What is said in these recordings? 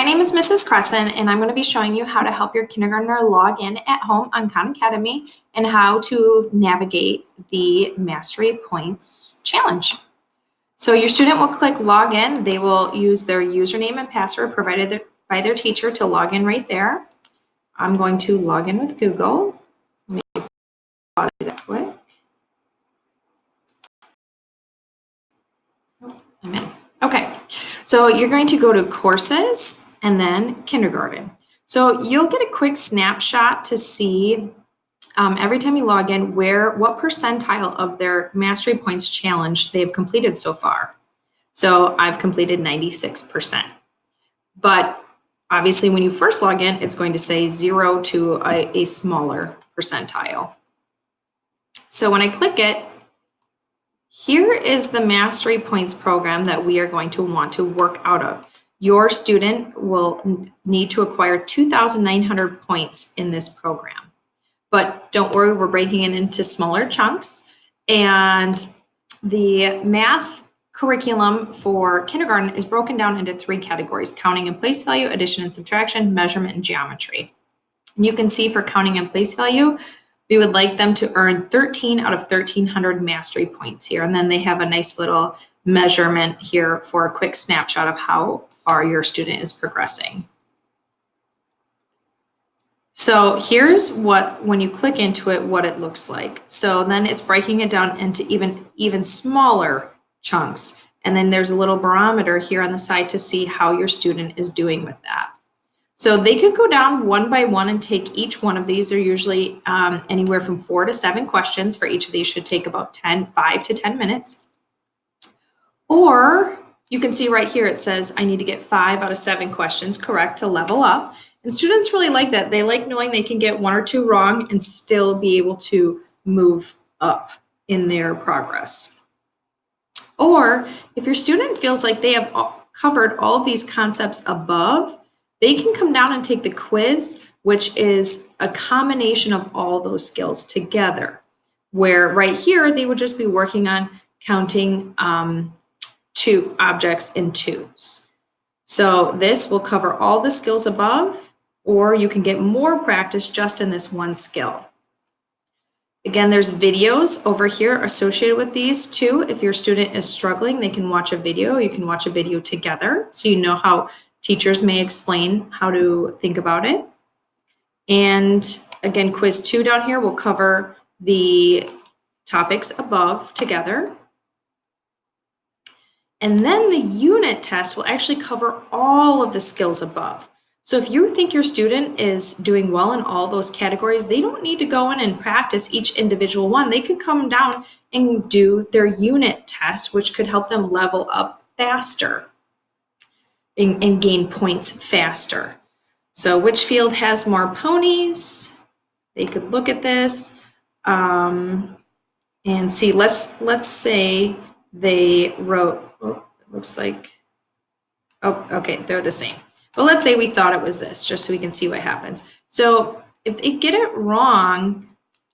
my name is Mrs. Crescent, and I'm going to be showing you how to help your kindergartner log in at home on Khan Academy and how to navigate the Mastery Points Challenge. So your student will click log in. They will use their username and password provided by their teacher to log in right there. I'm going to log in with Google. Let me pause that quick. Oh, I'm in. Okay, so you're going to go to courses and then kindergarten. So you'll get a quick snapshot to see every time you log in what percentile of their Mastery Points Challenge they've completed so far. So I've completed 96%. But obviously when you first log in, it's going to say 0 to a smaller percentile. So when I click it, here is the Mastery Points program that we are going to want to work out of. Your student will need to acquire 2,900 points in this program. But don't worry, we're breaking it into smaller chunks. And the math curriculum for kindergarten is broken down into 3 categories: counting and place value, addition and subtraction, measurement, and geometry. And you can see for counting and place value, we would like them to earn 13 out of 1,300 mastery points here. And then they have a nice little measurement here for a quick snapshot of how far your student is progressing. So here's when you click into it, what it looks like. So then it's breaking it down into even smaller chunks. And then there's a little barometer here on the side to see how your student is doing with that. So they could go down one by one and take each one of these. They're usually anywhere from 4 to 7 questions. For each of these should take about 5 to 10 minutes. Or you can see right here, it says I need to get 5 out of 7 questions correct to level up. And students really like that. They like knowing they can get 1 or 2 wrong and still be able to move up in their progress. Or if your student feels like they have covered all of these concepts above, they can come down and take the quiz, which is a combination of all those skills together, where right here, they would just be working on counting 2 objects in twos. So this will cover all the skills above, or you can get more practice just in this one skill. Again, there's videos over here associated with these too. If your student is struggling, they can watch a video. You can watch a video together so you know how teachers may explain how to think about it. And again, quiz 2 down here will cover the topics above together. And then the unit test will actually cover all of the skills above. So if you think your student is doing well in all those categories, they don't need to go in and practice each individual one. They could come down and do their unit test, which could help them level up faster and gain points faster. So which field has more ponies? They could look at this and see. Let's say they wrote, oh, it looks like, oh, okay, they're the same. But let's say we thought it was this, just so we can see what happens. So if they get it wrong,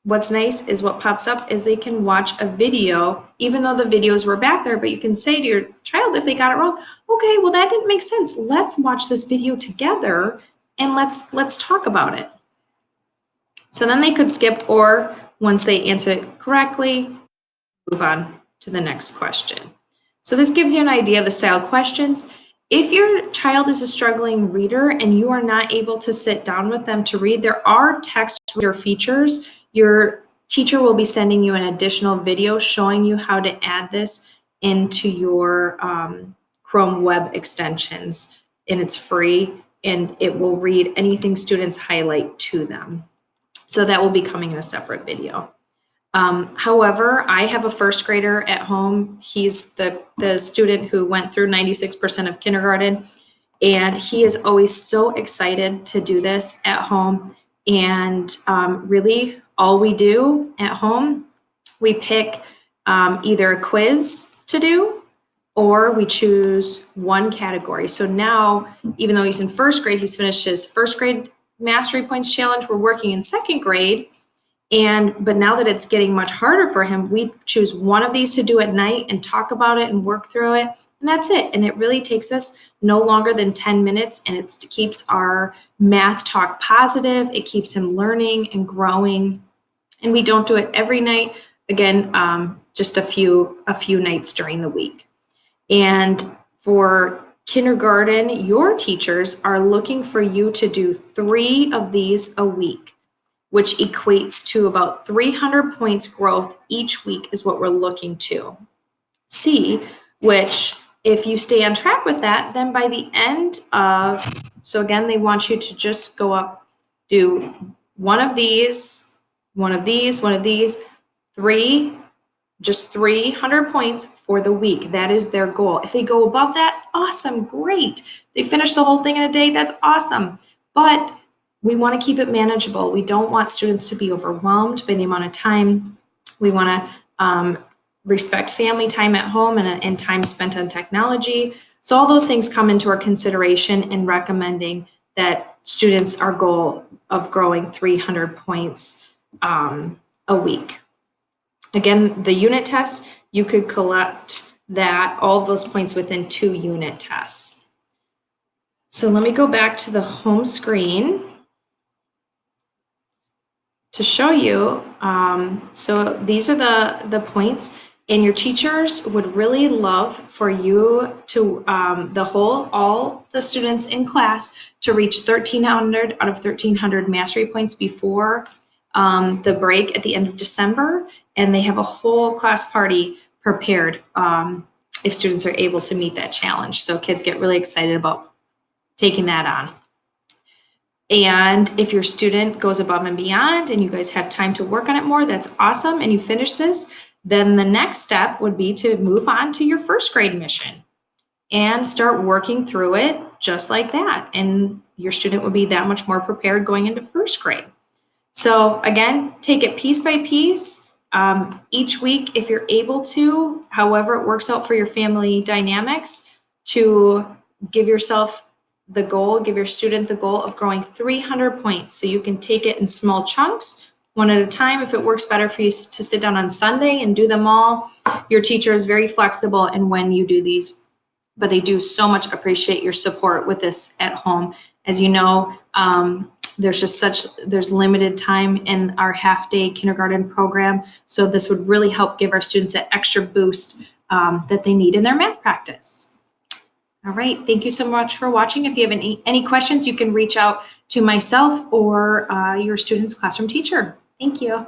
what's nice is what pops up is they can watch a video, even though the videos were back there, but you can say to your child if they got it wrong, okay, well, that didn't make sense. Let's watch this video together and let's talk about it. So then they could skip, or once they answer it correctly, move on to the next question. So this gives you an idea of the style questions. If your child is a struggling reader and you are not able to sit down with them to read, there are text reader features. Your teacher will be sending you an additional video showing you how to add this into your Chrome web extensions, and it's free, and it will read anything students highlight to them. So that will be coming in a separate video. However, I have a first grader at home. He's the student who went through 96% of kindergarten, and he is always so excited to do this at home. And really, all we do at home, we pick either a quiz to do, or we choose one category. So now, even though he's in first grade, he's finished his first grade Mastery Points Challenge. We're working in second grade. But now that it's getting much harder for him, we choose one of these to do at night and talk about it and work through it. and that's it. And it really takes us no longer than 10 minutes, and it keeps our math talk positive. It keeps him learning and growing. And we don't do it every night. Again, just a few nights during the week. And for kindergarten, your teachers are looking for you to do 3 of these a week, which equates to about 300 points growth each week is what we're looking to see, which if you stay on track with that, then by the end of, so again, they want you to just go up, do one of these, one of these, one of these, 3, just 300 points for the week. That is their goal. If they go above that, awesome, great. They finish the whole thing in a day, that's awesome. But we want to keep it manageable. We don't want students to be overwhelmed by the amount of time. We want to respect family time at home and time spent on technology. So all those things come into our consideration in recommending that students our goal of growing 300 points a week. Again, the unit test, you could collect that, all of those points within 2 unit tests. So let me go back to the home screen to show you. So these are the points, and your teachers would really love for you to, all the students in class to reach 1,300 out of 1,300 mastery points before the break at the end of December, and they have a whole class party prepared if students are able to meet that challenge. So kids get really excited about taking that on. And if your student goes above and beyond and you guys have time to work on it more, that's awesome, and you finish this, then the next step would be to move on to your first grade mission and start working through it just like that. And your student would be that much more prepared going into first grade. So again, take it piece by piece. Each week, if you're able to, however it works out for your family dynamics, to give yourself the goal, give your student the goal of growing 300 points. So you can take it in small chunks, one at a time. If it works better for you to sit down on Sunday and do them all, your teacher is very flexible in when you do these, but they do so much appreciate your support with this at home. As you know, there's limited time in our half-day kindergarten program, so this would really help give our students that extra boost that they need in their math practice. All right, thank you so much for watching. If you have any questions, you can reach out to myself or your student's classroom teacher. Thank you.